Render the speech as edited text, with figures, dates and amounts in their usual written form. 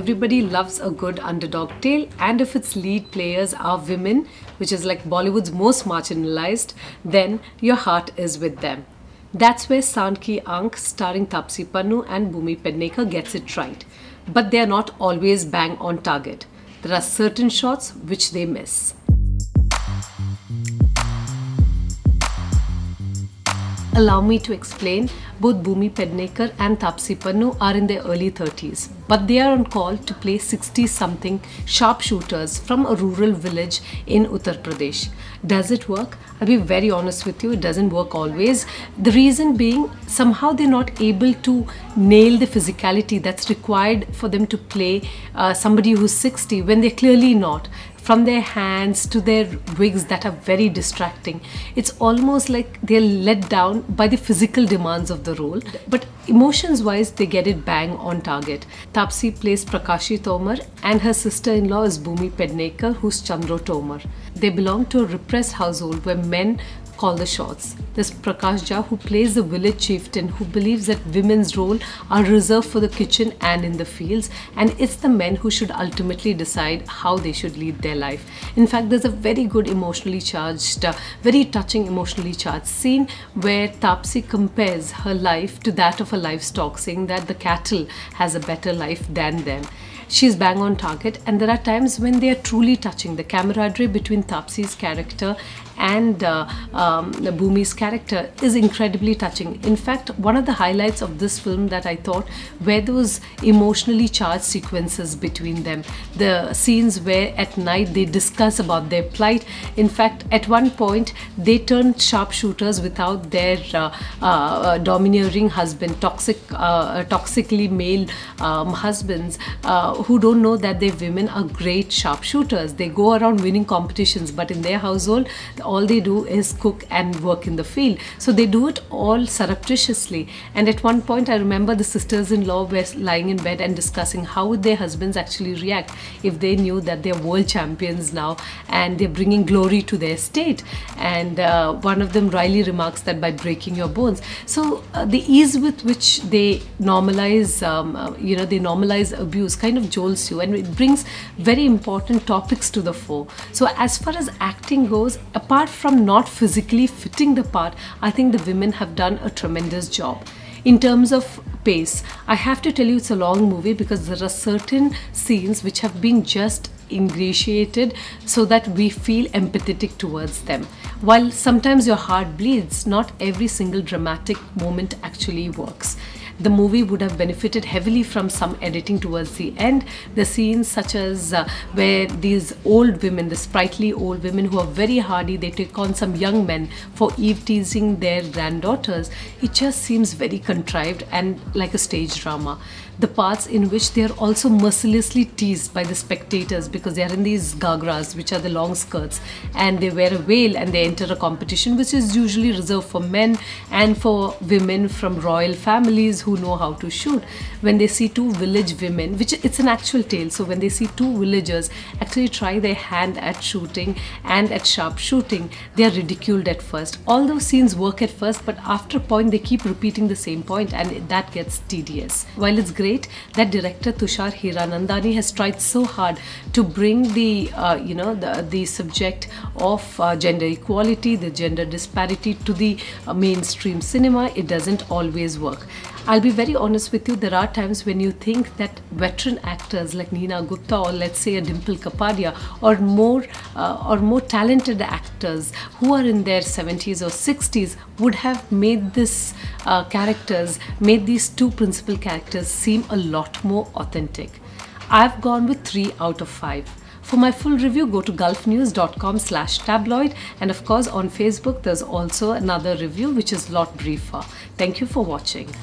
Everybody loves a good underdog tale, and if its lead players are women, which is like Bollywood's most marginalized, then your heart is with them. That's where Saandh Ki Aankh, starring Taapsee, Pannu and Bhumi Pednekar, gets it right. But they are not always bang on target. There are certain shots which they miss. Allow me to explain, both Bhumi Pednekar and Taapsee Pannu are in their early 30s, but they are on call to play 60-something sharpshooters from a rural village in Uttar Pradesh. Does it work? I'll be very honest with you, it doesn't work always. The reason being, somehow they're not able to nail the physicality that's required for them to play somebody who's 60 when they're clearly not. From their hands to their wigs that are very distracting. It's almost like they're let down by the physical demands of the role, but emotions wise they get it bang on target. Taapsee plays Prakashi Tomar and her sister-in-law is Bhumi Pednekar, who's Chandro Tomar. They belong to a repressed household where men call the shots. There's Prakash, who plays the village chieftain who believes that women's role are reserved for the kitchen and in the fields, and it's the men who should ultimately decide how they should lead their life. In fact, there's a very good emotionally charged, very touching emotionally charged scene where Taapsee compares her life to that of a livestock, saying that the cattle has a better life than them. She's bang on target, and there are times when they are truly touching. The camaraderie between Taapsee's character and Bhumi's character is incredibly touching. In fact, one of the highlights of this film that I thought were those emotionally charged sequences between them. The scenes where at night they discuss about their plight. In fact, at one point they turn sharpshooters without their domineering husband, toxically male husbands who don't know that their women are great sharpshooters. They go around winning competitions, but in their household all they do is cook and work in the field. So they do it all surreptitiously. And at one point I remember the sisters-in-law were lying in bed and discussing how would their husbands actually react if they knew that they're world champions now and they're bringing glory to their state. And one of them wryly remarks that by breaking your bones. So the ease with which they normalize, they normalize abuse kind of jolts you, and it brings very important topics to the fore. So as far as acting goes, apart from not physically fitting the part, I think the women have done a tremendous job. In terms of pace, I have to tell you it's a long movie because there are certain scenes which have been just ingratiated so that we feel empathetic towards them. While sometimes your heart bleeds, not every single dramatic moment actually works. The movie would have benefited heavily from some editing towards the end. The scenes such as where these old women, the sprightly old women who are very hardy, they take on some young men for eve-teasing their granddaughters. It just seems very contrived and like a stage drama. The parts in which they are also mercilessly teased by the spectators because they are in these gagras, which are the long skirts, and they wear a veil and they enter a competition which is usually reserved for men and for women from royal families who know how to shoot. When they see two village women, which it's an actual tale, so when they see two villagers actually try their hand at shooting and at sharp shooting, they are ridiculed at first. All those scenes work at first, but after a point they keep repeating the same point and that gets tedious. While it's great that director Tushar Hiranandani has tried so hard to bring the the subject of gender equality, the gender disparity to the mainstream cinema, it doesn't always work. I'll be very honest with you, there are times when you think that veteran actors like Neena Gupta or let's say a Dimple Kapadia or more talented actors who are in their 70s or 60s would have made this made these two principal characters seem a lot more authentic. I've gone with 3 out of 5. For my full review, go to gulfnews.com/tabloid, and of course on Facebook there's also another review which is a lot briefer. Thank you for watching.